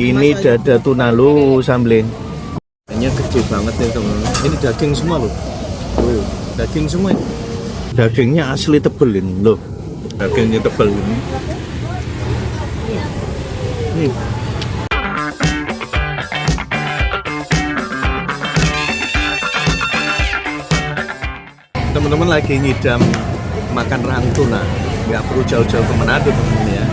Ini dada tuna lo sambelin. Ini gede banget nih teman-teman. Ini daging semua loh. Tuh, daging semua ini. Dagingnya asli tebel ini loh. Dagingnya tebel ini. Teman-teman lagi ngidam makan rahang tuna, nggak perlu jauh-jauh ke Manado teman-teman ya.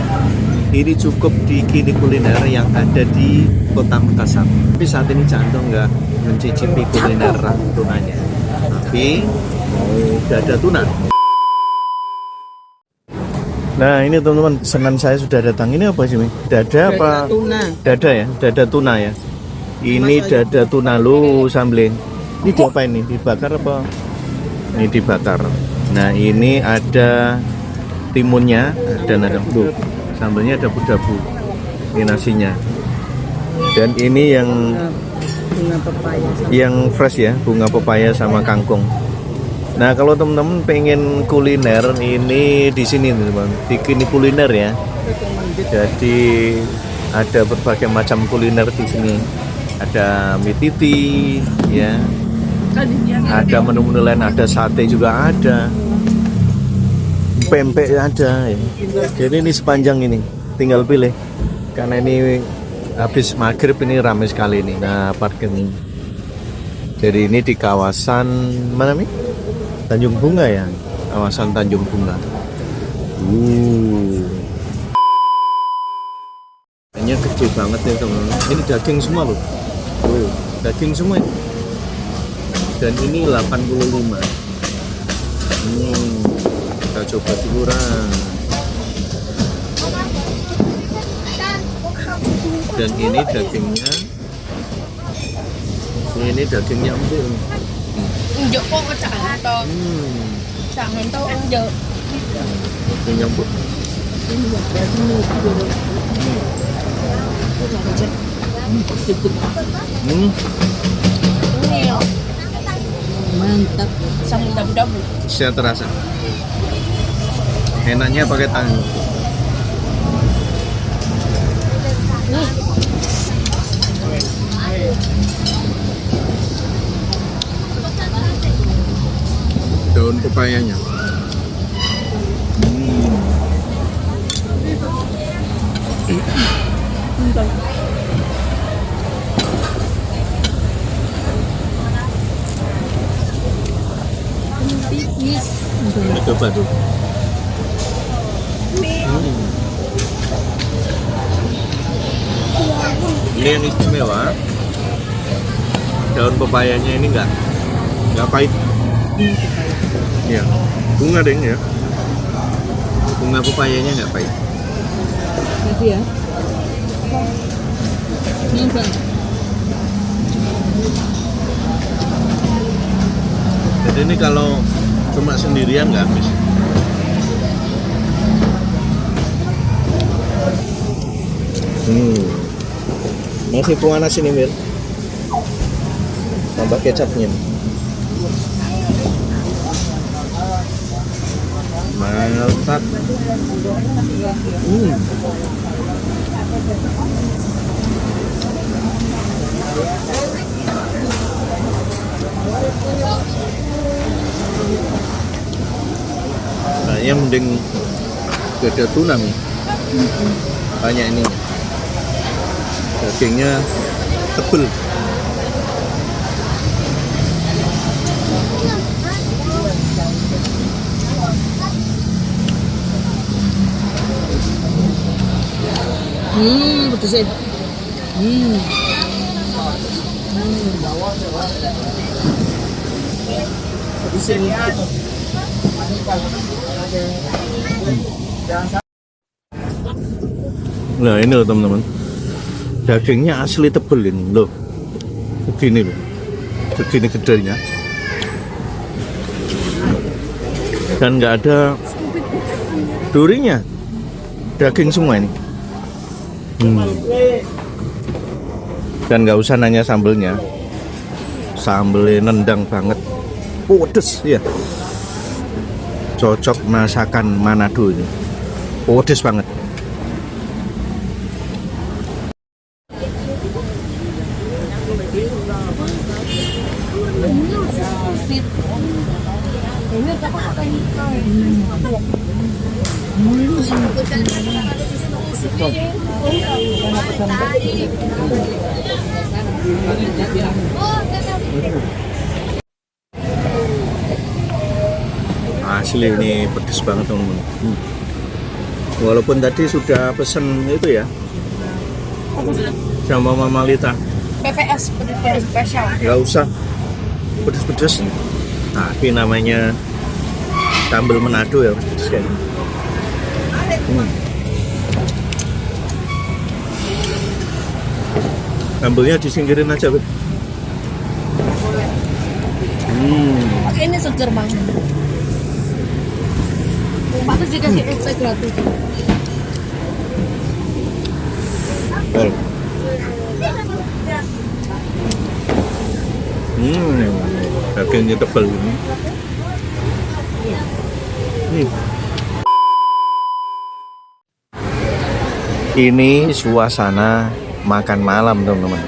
Ini cukup di Kini Kuliner yang ada di Kota Makassar. Tapi saat ini Chandra nggak mencicipi kuliner rahang tunanya, tapi mau dada tuna. Nah ini teman-teman, pesanan saya sudah datang. Ini apa sih, Mi? Dada apa? Tuna. Dada ya, dada tuna ya. Ini dada tuna lo sambelin. Ini diapain nih? Dibakar apa? Ini dibakar. Nah ini ada timunnya, ada nada tuh, sambelnya dabu-dabu. Ini nasinya. Dan ini yang bunga pepaya. yang fresh ya, bunga pepaya sama kangkung. Nah kalau teman-teman pengen kuliner ini di sini teman, di Kini Kuliner ya. Jadi ada berbagai macam kuliner di sini. Ada mie titi ya. Ada menu-menu lain, ada sate juga ada, pempek ada ya. Jadi ini sepanjang ini tinggal pilih, karena ini habis maghrib ini ramai sekali ini. Nah parkir ini, jadi ini di kawasan mana nih? Tanjung Bunga ya, kawasan Tanjung Bunga. Ini gede banget ya teman-teman. Ini daging semua loh. Daging semua ini. Dan ini 85. Kita coba kurang. Dan ini dagingnya. Ini dagingnya empuk. Injek kok kecantol. Cantol injek. Dagingnya empuk. Mantap. Sama dabu-dabu. Saya terasa. Enaknya pakai tangan. Daun pepayanya. Coba tuh. Ini yang istimewa. Daun pepayanya ini nggak pahit. Ya, bunga deng ya. Bunga pepayanya nggak pahit. Tadi ya. Jadi ini kalau cuma sendirian nggak habis. Masih panas ini Mir. Tambah kecapnya. Mantap. Kayaknya mending dada tuna nih. Banyak ininya. Dagingnya tebel. Betul sih. Nah ini loh teman-teman, dagingnya asli tebel ini loh, begini loh, begini gedenya, dan nggak ada durinya, daging semua ini. Dan nggak usah nanya sambelnya, sambelnya nendang banget, pedes ya, cocok masakan Manado ini, pedes banget. Ini apa pakai Asli ini pedes banget teman-teman. Walaupun tadi sudah pesen itu ya sama Mama Lita, PPS pedas spesial. nggak usah pedes-pedes. Tapi namanya sambal Manado ya harus pedes kayak gini. Sambalnya disingkirin aja, Beb. Pakai ini seger banget. Bagus dikasih extra gratis. Well. Dagingnya tebal ini. Ini suasana makan malam teman-teman.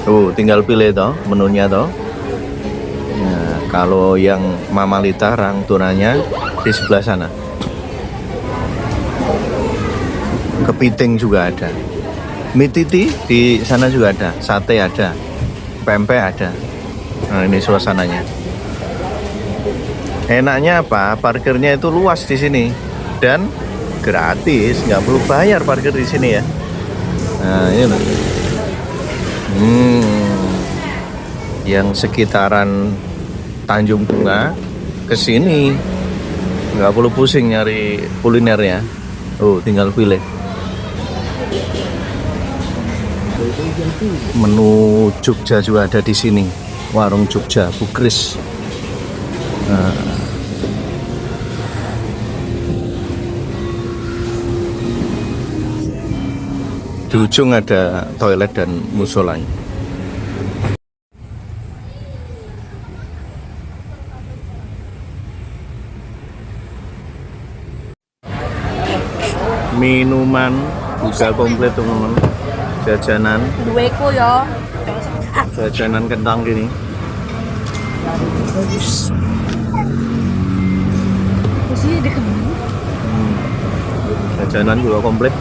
Tuh tinggal pilih toh menunya toh. Nah, kalau yang Mama Lita rang tunanya di sebelah sana. Kepiting juga ada. Mie titi di sana juga ada. Sate ada. Pempek ada. Nah, ini suasananya. Enaknya apa? Parkirnya itu luas di sini dan gratis, nggak perlu bayar parkir di sini ya. Nah, ini loh. Yang sekitaran Tanjung Bunga ke sini nggak perlu pusing nyari kulinernya. Oh, tinggal pilih. Menu Jogja juga ada di sini. Warung Jogja, Bukris. Nah. Di ujung ada toilet dan musolanya. Minuman juga komplit teman-teman. Jajanan, Dueko ya. jajanan kentang gini. Di sini deket. Jajanan juga komplit.